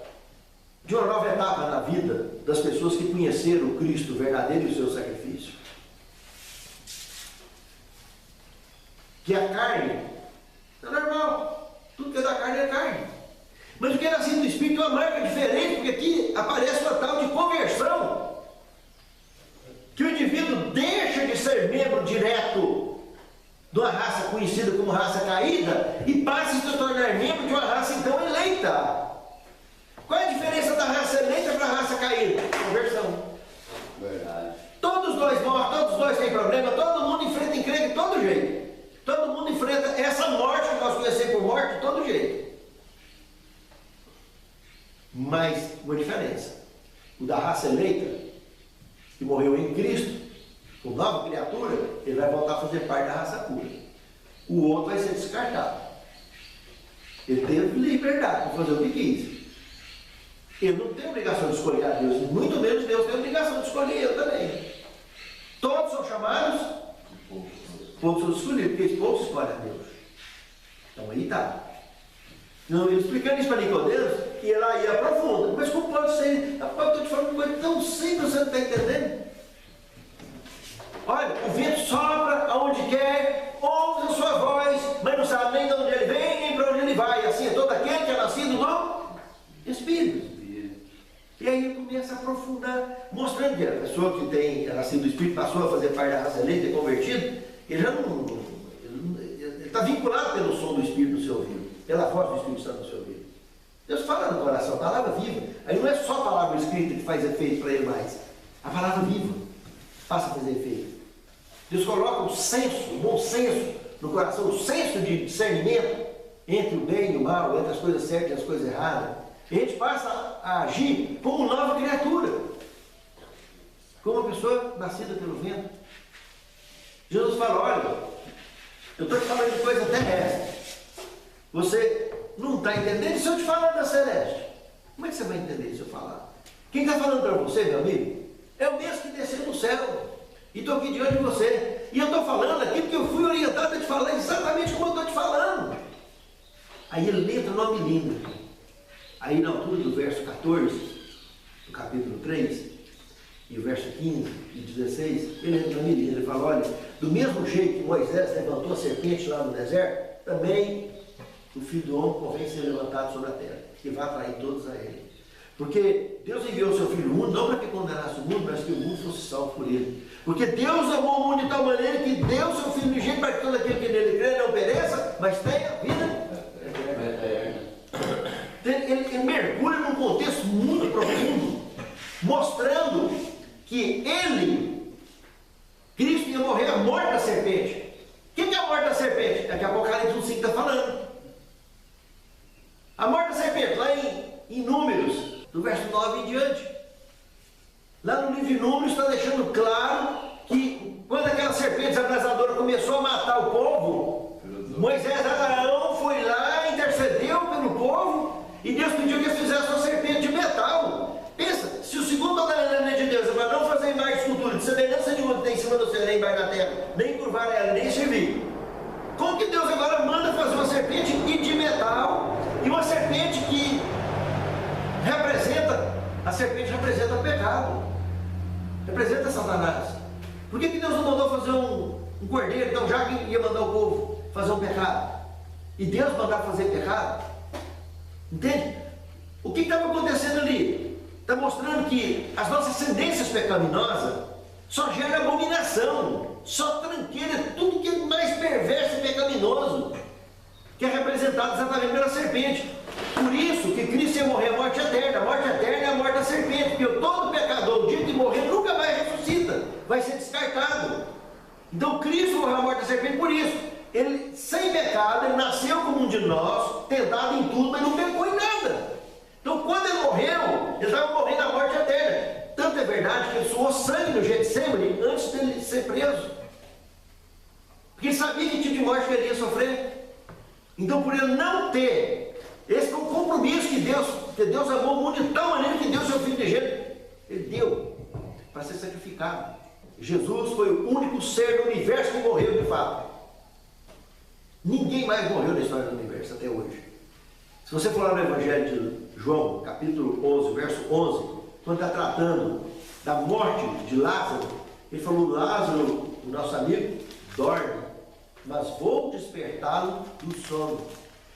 de uma nova etapa na vida das pessoas que conheceram o Cristo verdadeiro e o seu sacrifício. Que a carne é normal, tudo que é da carne é carne. Mas o que é nascido do Espírito é uma marca diferente, porque aqui aparece uma tal de conversão. Que o indivíduo deixa de ser membro direto de uma raça conhecida como raça caída e passa a se tornar membro de uma raça então eleita. Qual é a diferença da raça eleita para a raça caída? Conversão. Verdade. Todos dois morrem, todos dois têm problema, todo mundo enfrenta encrenca de todo jeito. Todo mundo enfrenta essa morte que nós conhecemos por morte de todo jeito. Mas uma diferença. O da raça eleita, que morreu em Cristo, como nova criatura, ele vai voltar a fazer parte da raça pura. O outro vai ser descartado. Ele teve liberdade para fazer o que quis. Ele não tem obrigação de escolher a Deus, muito menos Deus tem obrigação de escolher ele também. Todos são chamados, poucos são escolhidos, porque poucos escolhem a Deus. Então aí está. Não, ele explicando isso para Nicodemos, e ele aí aprofunda. Mas como pode ser? Rapaz, eu estou te falando uma coisa tão simples, você não está entendendo? Olha, o vento sopra aonde quer, ouve a sua voz, mas não sabe nem de onde ele vem, nem para onde ele vai. Assim é todo aquele que é nascido do Espírito. E aí ele começa a aprofundar, mostrando que a pessoa que é nascido do Espírito, passou a fazer parte da raça eleita, é convertido, ele já não. Ele está vinculado pelo som do Espírito no seu ouvido, pela voz do Espírito Santo no seu ouvido. Deus fala no coração, a palavra viva. Aí não é só a palavra escrita que faz efeito para ele mais. A palavra viva passa a fazer efeito. Deus coloca o senso, o bom senso no coração, o senso de discernimento entre o bem e o mal, entre as coisas certas e as coisas erradas. E a gente passa a agir como nova criatura, como uma pessoa nascida pelo vento. Jesus fala, olha, eu estou te falando de coisa terrestre. Você não está entendendo? Se eu te falar da celeste, como é que você vai entender se eu falar? Quem está falando para você, meu amigo, é o mesmo que desceu do céu. E estou aqui diante de você. E eu estou falando aqui porque eu fui orientado a te falar exatamente como eu estou te falando. Aí ele entra no nome lindo. Aí na altura do verso 14, do capítulo 3, e o verso 15 e 16, ele entra no nome lindo. Ele fala, olha, do mesmo jeito que Moisés levantou a serpente lá no deserto, também o Filho do Homem convém ser levantado sobre a terra, que vai atrair todos a ele. Porque Deus enviou o seu Filho no mundo, não para que condenasse o mundo, mas que o mundo fosse salvo por ele. Porque Deus amou o mundo de tal maneira que deu o seu Filho unigênito para que todo aquele que nele crê não pereça, mas tenha vida. Ele mergulha num contexto muito profundo, mostrando que ele, Cristo, ia morrer a morte da serpente. O que é a morte da serpente? É que Apocalipse 1,5 está falando. A morte da serpente, lá em Números, do verso 9 em diante. Lá no livro de Números está deixando claro que quando aquela serpente abrasadora começou a matar o povo, Moisés e Arão foi lá, intercedeu pelo povo, e Deus pediu que eles fizessem uma serpente de metal. Pensa, se o segundo mandamento de Deus é para não fazer imagem de escultura, de semelhança de uma que tem em cima do céu, nem embaixo da terra, nem curvar ela, nem servir. Como que Deus agora manda fazer uma serpente de metal, e uma serpente que representa o pecado, representa Satanás? Por que Deus não mandou fazer um cordeiro, então, já que ia mandar o povo fazer um pecado? E Deus mandar fazer pecado? Entende? O que estava acontecendo ali? Está mostrando que as nossas tendências pecaminosas só geram abominação, só tranqueira, tudo que é mais perverso e pecaminoso, que é representado exatamente pela serpente. Por isso que Cristo ia morrer a morte eterna. A morte eterna é a morte da serpente, porque todo pecador, o dia que morrer, nunca mais ressuscita, vai ser descartado. Então Cristo morreu a morte da serpente por isso. Ele, sem pecado, ele nasceu como um de nós, tentado em tudo, mas não pecou em nada. Então quando ele morreu, ele estava morrendo a morte eterna. Tanto é verdade que ele suou sangue no Getsemane antes dele ser preso, porque ele sabia que tipo de morte que ele ia sofrer. Então, por ele não ter, esse foi um compromisso que Deus amou o mundo de tal maneira que deu seu Filho de gênero. Ele deu para ser sacrificado. Jesus foi o único ser do universo que morreu de fato. Ninguém mais morreu na história do universo até hoje. Se você for lá no Evangelho de João, capítulo 11, verso 11, quando está tratando da morte de Lázaro, ele falou: Lázaro, o nosso amigo, dorme, mas vou despertá-lo do sono.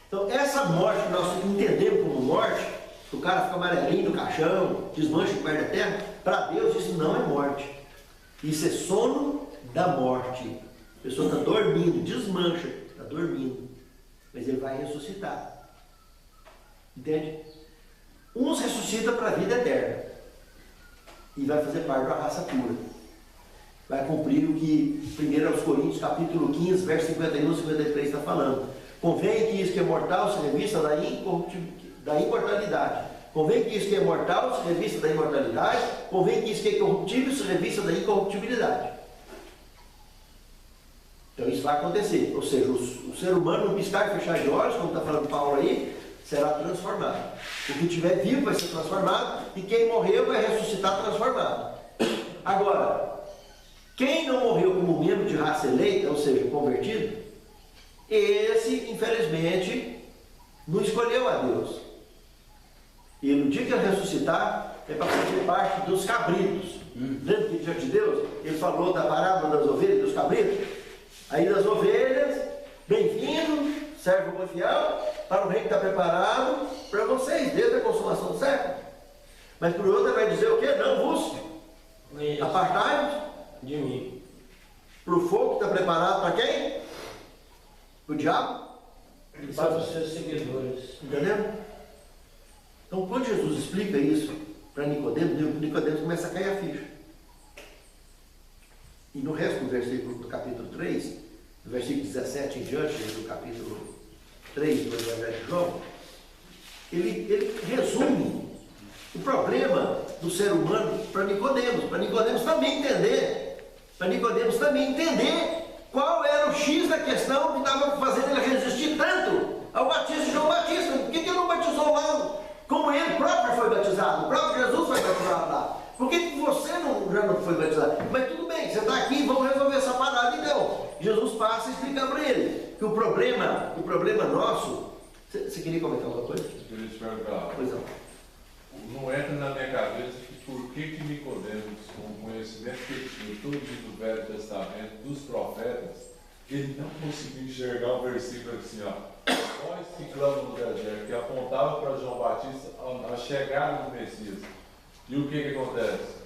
Então, essa morte que nós entendemos como morte, o cara fica amarelinho no caixão, desmancha o pé da terra, para Deus isso não é morte. Isso é sono da morte. A pessoa está dormindo, desmancha, está dormindo, mas ele vai ressuscitar. Entende? Uns ressuscitam para a vida eterna e vai fazer parte da raça pura. Vai cumprir o que 1 Coríntios capítulo 15, verso 51 e 53 está falando. Convém que isso que é mortal se revista da imortalidade. Convém que isso que é mortal se revista da imortalidade. Convém que isso que é corruptível se revista da incorruptibilidade. Então isso vai acontecer. Ou seja, o ser humano, no piscar e fechar de olhos, como está falando Paulo aí, será transformado. O que estiver vivo vai ser transformado e quem morreu vai ressuscitar transformado. Agora, quem não morreu como membro de raça eleita, ou seja, convertido, esse, infelizmente, não escolheu a Deus. E no dia que ele ressuscitar, é para fazer parte dos cabritos. Lembra que diante de Deus, ele falou da parábola das ovelhas e dos cabritos? Aí das ovelhas, bem-vindo, servo bom e fiel, para o reino que está preparado para vocês, desde a consumação do século. Mas por outro vai dizer o quê? Não vos apartai-vos de mim. para o fogo que está preparado para quem? Para o diabo? E para os seus seguidores. Entendeu? Então, quando Jesus explica isso para Nicodemos começa a cair a ficha. E no resto do versículo do capítulo 3, do versículo 17 em diante, do capítulo 3 do Evangelho de João, ele resume o problema do ser humano para Nicodemos também entender, qual era o X da questão que estava fazendo ele resistir tanto ao batismo de João Batista. Por que ele não batizou lá? Como ele próprio foi batizado, o próprio Jesus foi batizado lá. Por que você já não foi batizado? Mas tudo bem, você está aqui, vamos resolver essa parada então. Jesus passa a explicar para ele que o problema nosso. Você queria comentar alguma coisa? Eu queria te perguntar. Pois não. Não entra na minha cabeça que por que Nicodemos, com o conhecimento que ele tinha todo do Velho Testamento, dos profetas, ele não conseguiu enxergar o versículo assim, ó. Nós que clamam no deserto, que apontava para João Batista a chegada do Messias. E o que acontece?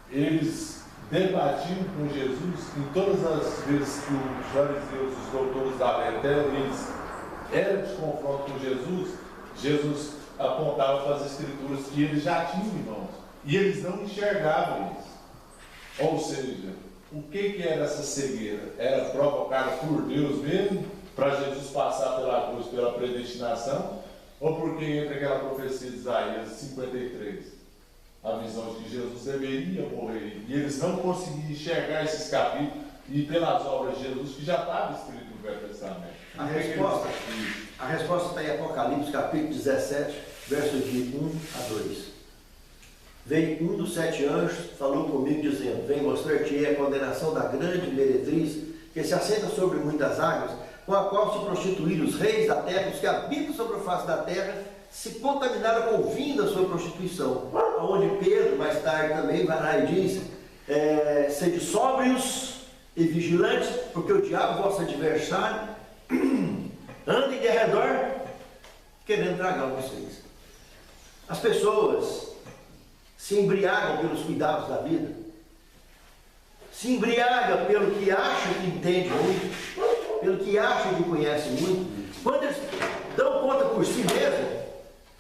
Eles debatiam com Jesus em todas as vezes que os fariseus, os doutores da lei, até eles eram de confronto com Jesus, Jesus apontava para as escrituras que eles já tinham em mãos. E eles não enxergavam isso. Ou seja, o que era essa cegueira? Era provocada por Deus mesmo, para Jesus passar pela cruz, pela predestinação? Ou porque entra aquela profecia de Isaías 53? A visão de que Jesus deveria morrer. E eles não conseguiam enxergar esses capítulos e pelas obras de Jesus, que já estava escrito no Velho Testamento. A resposta está em Apocalipse, capítulo 17, versos de 1 a 2. Veio um dos 7 anjos, falou comigo, dizendo: vem mostrar-te a condenação da grande meretriz, que se assenta sobre muitas águas, com a qual se prostituíram os reis da terra, os que habitam sobre a face da terra, se contaminaram com o vinho da sua prostituição. Onde Pedro, mais tarde também, vai lá e diz: sede sóbrios e vigilantes, porque o diabo, vosso adversário, anda em derredor, querendo tragar vocês. As pessoas se embriagam pelos cuidados da vida, se embriagam pelo que acha que entende muito, pelo que acha que conhece muito. Quando eles dão conta por si mesmos,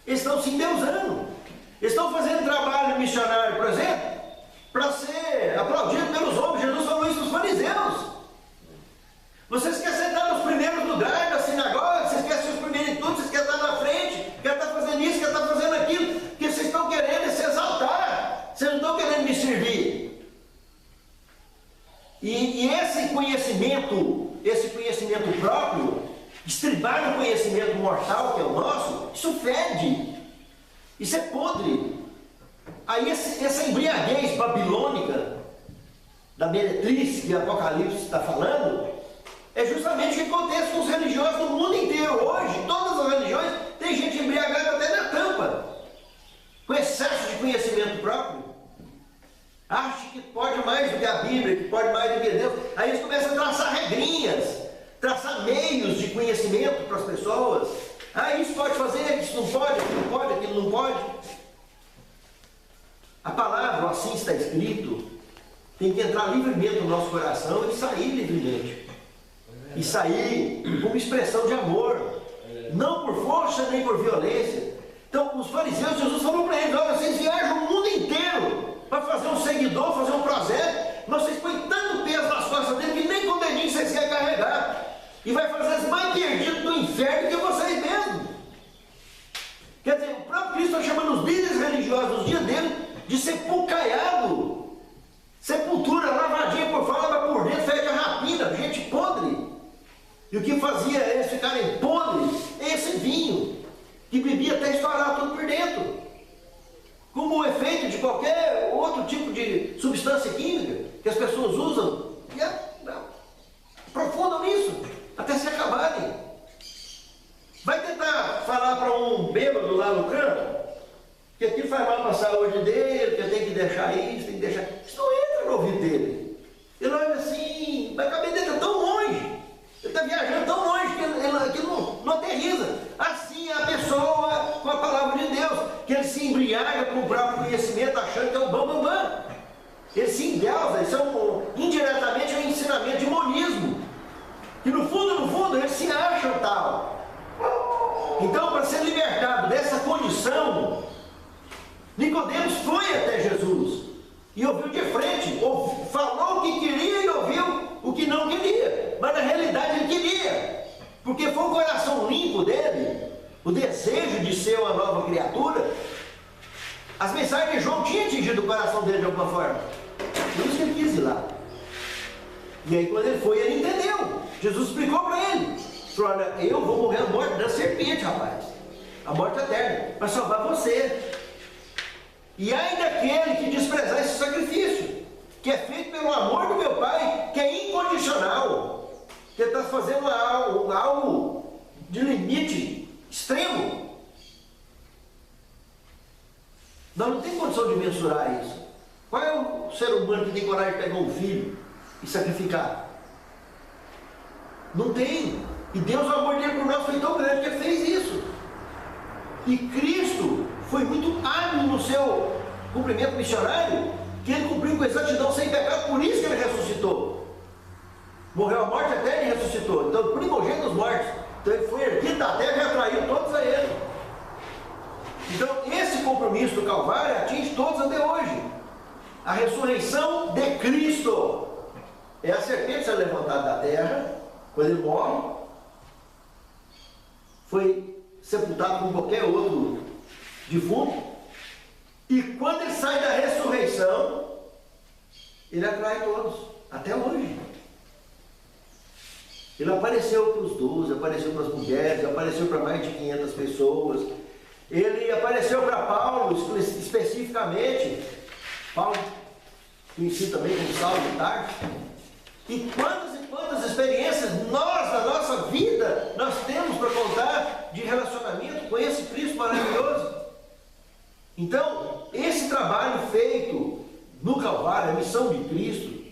eles estão se endeusando. Eles estão fazendo trabalho missionário, por exemplo, para ser aplaudido pelos homens. Jesus falou isso para os fariseus. Vocês querem sentar nos primeiros lugares da sinagoga, vocês querem ser os primeiros em tudo, vocês querem estar na frente, querem estar fazendo isso, querem estar fazendo aquilo, porque vocês estão querendo se exaltar, vocês não estão querendo me servir. E esse conhecimento próprio, estribar no conhecimento mortal que é o nosso, isso fede, isso é podre. Aí essa embriaguez babilônica da meretriz que Apocalipse está falando, é justamente o que acontece com os religiosos do mundo inteiro. Hoje, todas as religiões, tem gente embriagada pessoas. Ah, isso pode fazer, isso não pode, aquilo pode, aquilo não pode. A palavra, assim está escrito, tem que entrar livremente no nosso coração e sair livremente. E sair com uma expressão de amor, não por força nem por violência. Então, os fariseus, Jesus falou para eles: olha, vocês viajam o mundo inteiro para fazer um seguidor, fazer um projeto, mas vocês põem tanto peso nas costas dele que nem com o dedinho vocês querem carregar. E vai fazer eles mais perdidos do inferno que vocês mesmos. Quer dizer, o próprio Cristo está chamando os líderes religiosos dos dias dele de sepulcaiado. Sepultura, lavadinha por fora, mas por dentro feita rapina, gente podre. E o que fazia eles ficarem podres é esse vinho, que bebia até estourar tudo por dentro. Como o efeito de qualquer outro tipo de substância química que as pessoas usam, e aprofundam nisso, até se acabarem. Vai tentar falar para um bêbado lá no canto que aquilo faz mal para a saúde dele, que eu tenho que deixar isso, tem que deixar. Isso não entra no ouvido dele. Ele olha assim, mas a cabeça dele está tão longe, ele está viajando tão longe que ele não aterriza. Assim é a pessoa com a palavra de Deus, que ele se embriaga com o próprio conhecimento, achando que é o bam. Ele se endeusa, isso é indiretamente um ensinamento de monismo. E no fundo, eles se acham tal. Então, para ser libertado dessa condição, Nicodemos foi até Jesus e ouviu de frente, falou o que queria e ouviu o que não queria, mas na realidade ele queria, porque foi o coração limpo dele, o desejo de ser uma nova criatura. As mensagens de João tinham atingido o coração dele de alguma forma, por isso que ele quis ir lá. E aí quando ele foi, ele entendeu. Jesus explicou para ele: olha, eu vou morrer a morte da serpente, rapaz, a morte eterna, para salvar você. E ai daquele que desprezar esse sacrifício, que é feito pelo amor do meu Pai, que é incondicional, que está fazendo algo de limite extremo. Nós não temos condição de mensurar isso. Qual é o ser humano que tem coragem de pegar um filho e sacrificar? Não tem. E Deus, o amor dele por nós foi tão grande que ele fez isso. E Cristo foi muito hábil no seu cumprimento missionário, que ele cumpriu com exatidão, sem pecado, por isso que ele ressuscitou. Morreu a morte eterna e ressuscitou. Então, o primogênito dos mortos. Então, ele foi erguido da terra e atraiu todos a ele. Então, esse compromisso do Calvário atinge todos até hoje. A ressurreição de Cristo é a serpente ser levantada da terra, quando ele morre, foi sepultado como qualquer outro defunto, e quando ele sai da ressurreição, ele atrai todos, até hoje. Ele apareceu para os 12, apareceu para as mulheres, apareceu para mais de 500 pessoas, ele apareceu para Paulo especificamente, Paulo conhecido também como Saulo de Tarso. E quantas experiências nós, na nossa vida, nós temos para contar de relacionamento com esse Cristo maravilhoso. Então, esse trabalho feito no Calvário, a missão de Cristo,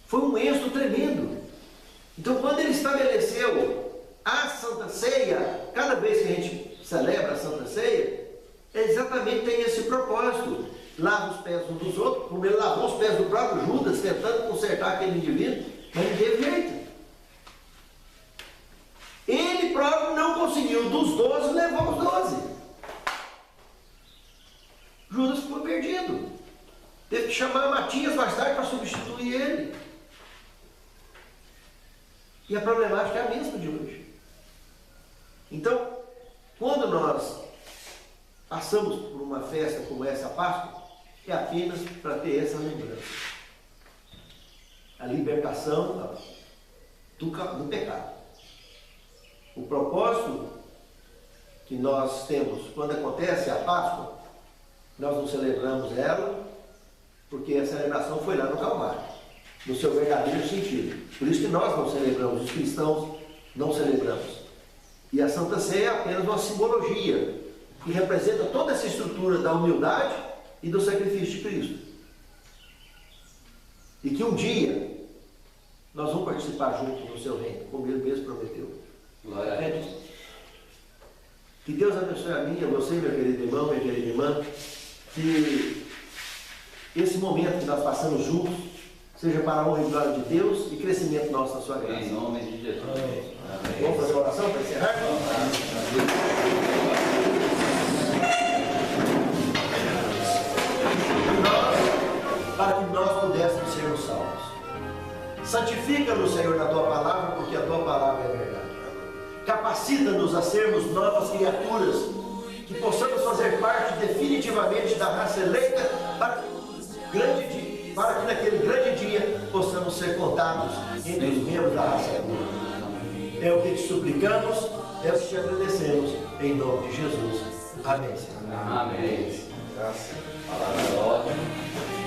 foi um êxito tremendo. Então, quando ele estabeleceu a Santa Ceia, cada vez que a gente celebra a Santa Ceia, exatamente tem esse propósito: lava os pés uns dos outros, como ele lavou os pés do próprio Judas, tentando consertar aquele indivíduo, mas não teve jeito. Ele próprio não conseguiu, dos 12 levou os 12. Judas ficou perdido. Teve que chamar Matias mais tarde para substituir ele. E a problemática é a mesma de hoje. Então, quando nós passamos por uma festa como essa, a Páscoa, é apenas para ter essa lembrança. A libertação do pecado. O propósito que nós temos quando acontece a Páscoa, nós não celebramos ela porque a celebração foi lá no Calvário, no seu verdadeiro sentido. Por isso que nós não celebramos, os cristãos não celebramos. E a Santa Ceia é apenas uma simbologia que representa toda essa estrutura da humildade e do sacrifício de Cristo. E que um dia nós vamos participar juntos no seu reino, como ele mesmo prometeu. Glória a Deus. Que Deus abençoe a mim, a você, meu querido irmão, minha querida irmã. Que esse momento que nós passamos juntos seja para a honra e glória de Deus e crescimento nosso na sua graça. Em nome de Jesus. Amém. Vamos fazer uma oração para encerrar? Para que nós pudéssemos sermos salvos. Santifica-nos, Senhor, na Tua palavra, porque a Tua palavra é verdade. Capacita-nos a sermos novas criaturas, que possamos fazer parte definitivamente da raça eleita, para que naquele grande dia possamos ser contados entre os membros da raça pura. É o que te suplicamos, é o que te agradecemos, em nome de Jesus. Amém, Senhor. Amém. Graças. Palavra ótima.